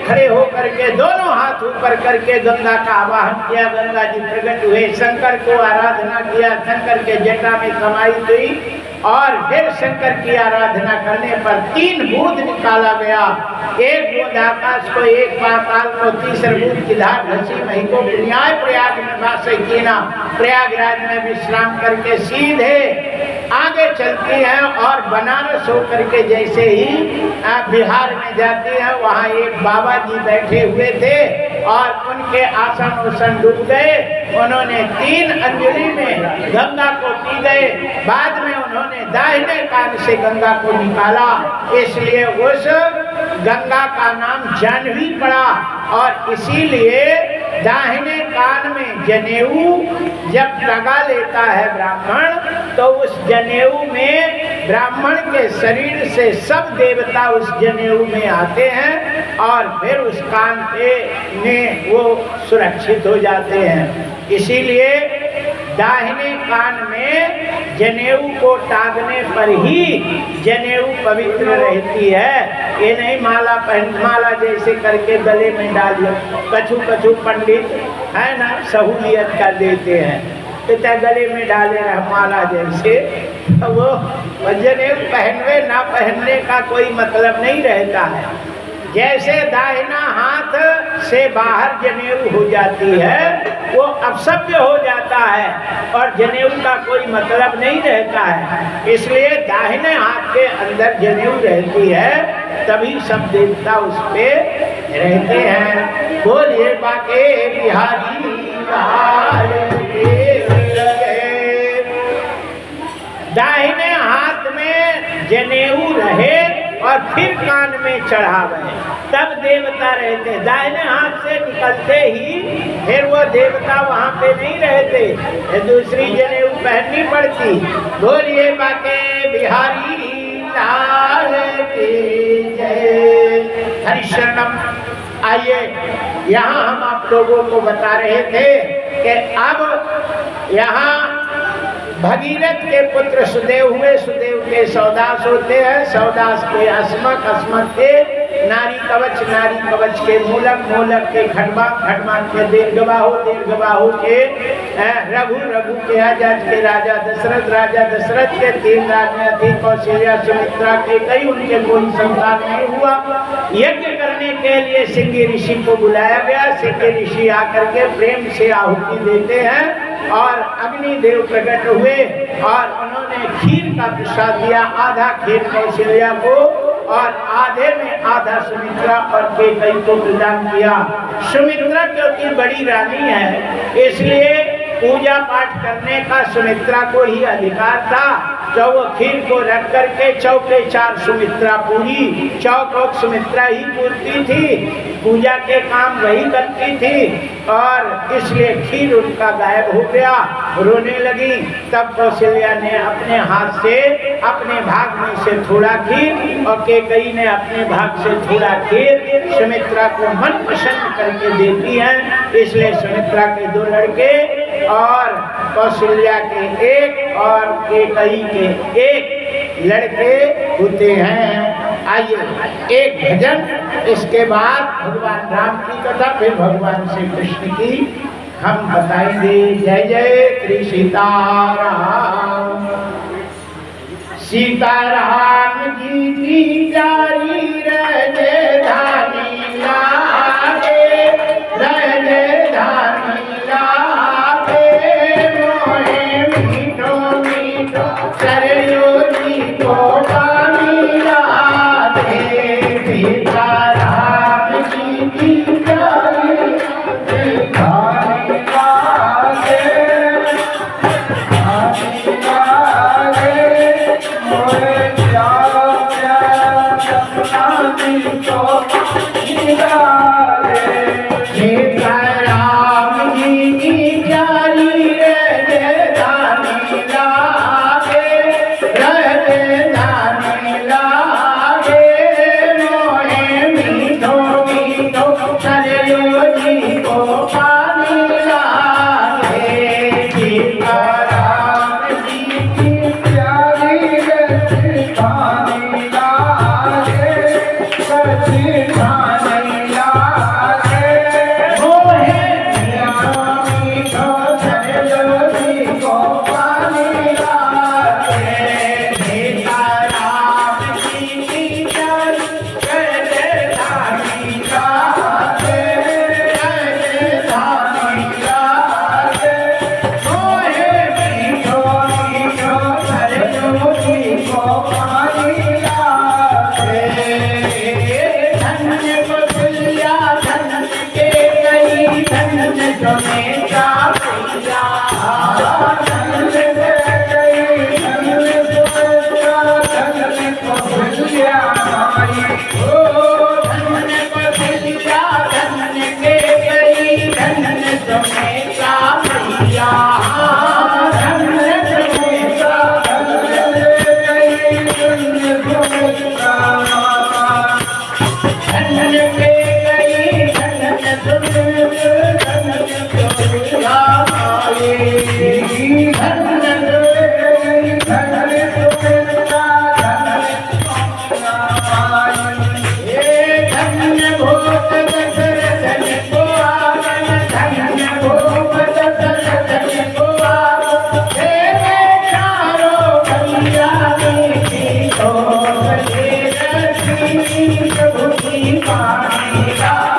खड़े होकर के दोनों हाथ ऊपर करके गंगा का आवाहन किया। गंगा जी प्रकट हुए, शंकर को आराधना किया, शंकर के जटा में समाई हुई और फिर शंकर की आराधना करने पर 3 बूंद निकाला गया। एक बूंद आकाश को, एक पाताल को, तीसरे बूंद की धार घसी मही को न्याय प्रयाग में वासे कीना। प्रयागराज में विश्राम करके सीधे आगे चलती है और बनारस होकर के जैसे ही बिहार में जाती है, वहाँ एक बाबा जी बैठे हुए थे और उनके आसन उसन डूब गए। उन्होंने 3 अंजलि में गंगा को पी गए। बाद में उन्होंने दाहिने कान से गंगा को निकाला, इसलिए उस गंगा का नाम जाह्नवी पड़ा। और इसीलिए दाहिने कान में जनेऊ जब लगा लेता है ब्राह्मण, तो उस जनेऊ में ब्राह्मण के शरीर से सब देवता उस जनेऊ में आते हैं और फिर उस कान पे में वो सुरक्षित हो जाते हैं। इसीलिए दाहिने कान में जनेऊ को टांगने पर ही जनेऊ पवित्र रहती है। ये नहीं माला जैसे करके गले में डाल लो। कछु पंडित है ना सहूलियत कर देते हैं, तो गले में डाले रह माला जैसे, तो वो जनेऊ पहनवे ना पहनने का कोई मतलब नहीं रहता है। जैसे दाहिना हाथ से बाहर जनेऊ हो जाती है वो अपसभ्य हो जाता है और जनेऊ का कोई मतलब नहीं रहता है। इसलिए दाहिने हाथ के अंदर जनेऊ रहती है, तभी सब देवता उस पे रहते हैं। बोलिए बाके बिहारी लाल के। दाहिने हाथ में जनेऊ रहे और फिर कान में चढ़ावे, तब देवता रहते। दाहिने हाथ से निकलते ही फिर वो देवता वहाँ पे नहीं रहते, दूसरी जनेऊ पहननी पड़ती। बोलिए बाके बिहारी लाल की जय। हरिशरणम। आइए, यहाँ हम आप लोगों को बता रहे थे कि अब यहाँ भगीरथ के पुत्र सुदेव हुए, सुदेव के सौदास होते हैं, सौदास के अस्मक, अस्मक के नारी कवच, नारी कवच के मूलक, मूलक के खटवाक, खटवाक के दीर्घबाहु, दीर्घबाहु के रघु, रघु के अजज के राजा दशरथ, राजा दशरथ के 3 राज्य थी, कौशल्या, सुमित्रा के कई, उनके कोई संतान नहीं हुआ। यज्ञ करने के लिए सिंगी ऋषि को बुलाया गया। सिंगी ऋषि आकर के प्रेम से आहुति देते हैं और अग्निदेव प्रकट हुए और उन्होंने खीर का प्रसाद दिया। आधा खीर कौशल्या को और आधे में आधा सुमित्रा और केकई को प्रदान किया। सुमित्रा क्योंकि बड़ी रानी है, इसलिए पूजा पाठ करने का सुमित्रा को ही अधिकार था। तो वो खीर को रख करके चौके 4 सुमित्रा पूरी, चौक सुमित्रा ही पूरती थी, पूजा के काम वही करती थी और इसलिए खीर उनका गायब हो गया। रोने लगी। तब कौशल्या ने अपने हाथ से अपने भाग में से थोड़ा खीर और केकई ने अपने भाग से थोड़ा खीर सुमित्रा को मन प्रसन्न करके देती हैं। इसलिए सुमित्रा के 2 लड़के और कौशल्या के 1 और केकई के 1 लड़के होते हैं। आइए एक भजन, इसके बाद भगवान राम की कथा, फिर भगवान श्री कृष्ण की हम बताएंगे। जय जय श्री सीताराम। सीताराम जी की जारी रहे धानी लागे, रहे धानी लागे, मोहे मीठो मीठो सरयो जी को पानी लागे। सीताराम जी की जारी Hare प्रभु की वाणी